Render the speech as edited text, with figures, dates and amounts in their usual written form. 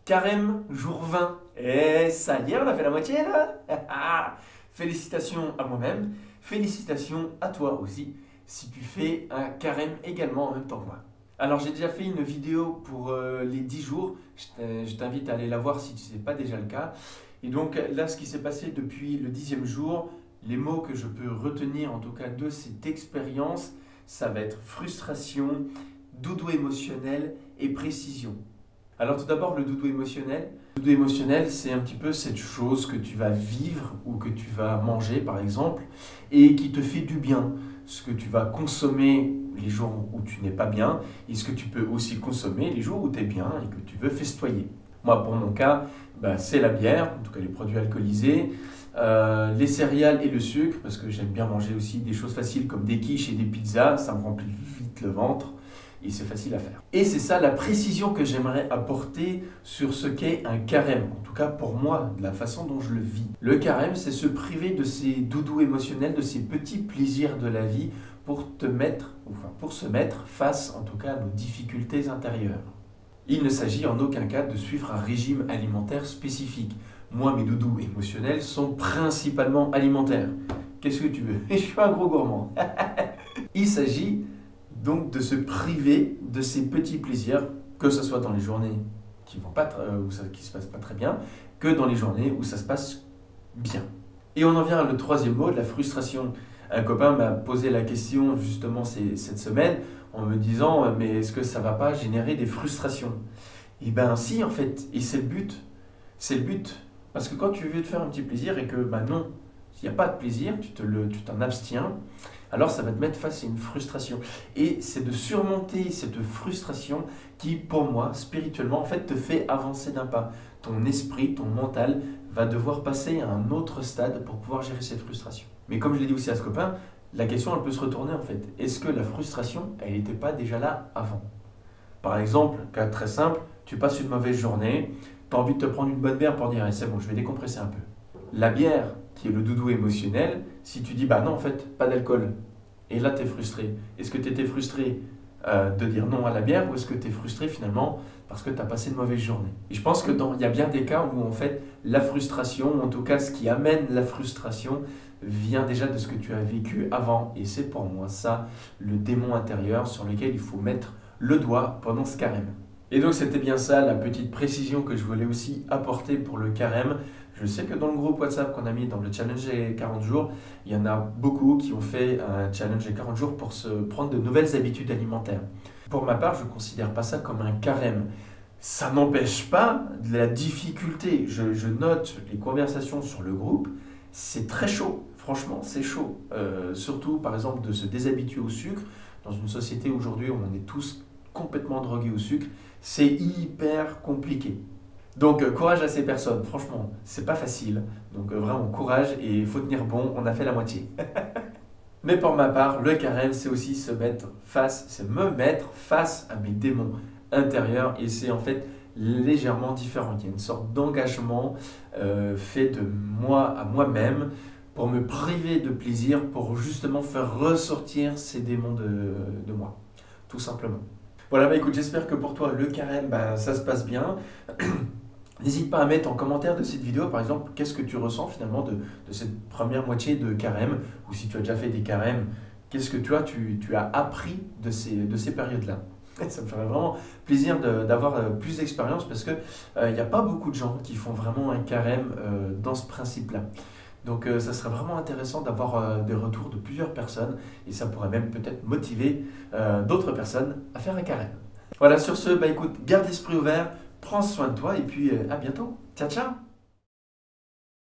Carême, jour 20. Et ça y est, on a fait la moitié là. Félicitations à moi-même, félicitations à toi aussi, si tu fais un carême également en même temps que moi. Alors j'ai déjà fait une vidéo pour les 10 jours, je t'invite à aller la voir si ce n'est pas déjà le cas. Et donc là, ce qui s'est passé depuis le 10e jour, les mots que je peux retenir en tout cas de cette expérience, ça va être frustration, doudou émotionnel et précision. Alors tout d'abord, le doudou émotionnel. Le doudou émotionnel, c'est un petit peu cette chose que tu vas vivre ou que tu vas manger par exemple et qui te fait du bien. Ce que tu vas consommer les jours où tu n'es pas bien et ce que tu peux aussi consommer les jours où tu es bien et que tu veux festoyer. Moi, pour mon cas, c'est la bière, en tout cas les produits alcoolisés, les céréales et le sucre, parce que j'aime bien manger aussi des choses faciles comme des quiches et des pizzas, ça me remplit vite le ventre. Et c'est facile à faire. Et c'est ça la précision que j'aimerais apporter sur ce qu'est un carême, en tout cas pour moi, de la façon dont je le vis. Le carême, c'est se priver de ces doudous émotionnels, de ces petits plaisirs de la vie pour se mettre face, en tout cas, à nos difficultés intérieures. Il ne s'agit en aucun cas de suivre un régime alimentaire spécifique. Moi, mes doudous émotionnels sont principalement alimentaires. Qu'est-ce que tu veux? Je suis un gros gourmand. Il s'agit donc de se priver de ces petits plaisirs, que ce soit dans les journées qui se passent pas très bien, que dans les journées où ça se passe bien. Et on en vient au troisième mot, de la frustration. Un copain m'a posé la question justement cette semaine en me disant « mais est-ce que ça ne va pas générer des frustrations ?» Et bien si en fait, et c'est le but. C'est le but. Parce que quand tu veux te faire un petit plaisir et que non, s'il n'y a pas de plaisir, tu t'en abstiens, alors ça va te mettre face à une frustration. Et c'est de surmonter cette frustration qui, pour moi, spirituellement, en fait, te fait avancer d'un pas. Ton esprit, ton mental va devoir passer à un autre stade pour pouvoir gérer cette frustration. Mais comme je l'ai dit aussi à ce copain, la question, elle peut se retourner en fait. Est-ce que la frustration, elle n'était pas déjà là avant? Par exemple, cas très simple, tu passes une mauvaise journée, tu as envie de te prendre une bonne bière pour dire c'est bon, je vais décompresser un peu. La bière, qui est le doudou émotionnel, si tu dis non en fait, pas d'alcool, et là tu es frustré. Est-ce que tu étais frustré de dire non à la bière ou est-ce que tu es frustré finalement parce que tu as passé une mauvaise journée? Et je pense qu'il y a bien des cas où en fait la frustration, ou en tout cas ce qui amène la frustration, vient déjà de ce que tu as vécu avant. Et c'est pour moi ça, le démon intérieur sur lequel il faut mettre le doigt pendant ce carême. Et donc c'était bien ça la petite précision que je voulais aussi apporter pour le carême. Je sais que dans le groupe WhatsApp qu'on a mis dans le challenge des 40 jours, il y en a beaucoup qui ont fait un challenge des 40 jours pour se prendre de nouvelles habitudes alimentaires. Pour ma part, je ne considère pas ça comme un carême. Ça n'empêche pas de la difficulté. Je note les conversations sur le groupe, c'est très chaud. Franchement, c'est chaud. Surtout, par exemple, de se déshabituer au sucre. Dans une société aujourd'hui où on est tous complètement drogués au sucre, c'est hyper compliqué. Donc courage à ces personnes, franchement, c'est pas facile. Donc vraiment courage et il faut tenir bon, on a fait la moitié. Mais pour ma part, le carême, c'est aussi me mettre face à mes démons intérieurs et c'est en fait légèrement différent. Il y a une sorte d'engagement fait de moi à moi-même pour me priver de plaisir, pour justement faire ressortir ces démons de moi, tout simplement. Voilà, écoute, j'espère que pour toi, le carême, ça se passe bien. N'hésite pas à mettre en commentaire de cette vidéo, par exemple, qu'est-ce que tu ressens finalement de cette première moitié de carême, ou si tu as déjà fait des carèmes, qu'est-ce que tu as appris de ces périodes-là. Ça me ferait vraiment plaisir d'avoir plus d'expérience parce qu'il n'y a pas beaucoup de gens qui font vraiment un carême dans ce principe-là. Donc ça serait vraiment intéressant d'avoir des retours de plusieurs personnes et ça pourrait même peut-être motiver d'autres personnes à faire un carême. Voilà, sur ce, écoute, garde l'esprit ouvert, prends soin de toi et puis à bientôt. Ciao, ciao!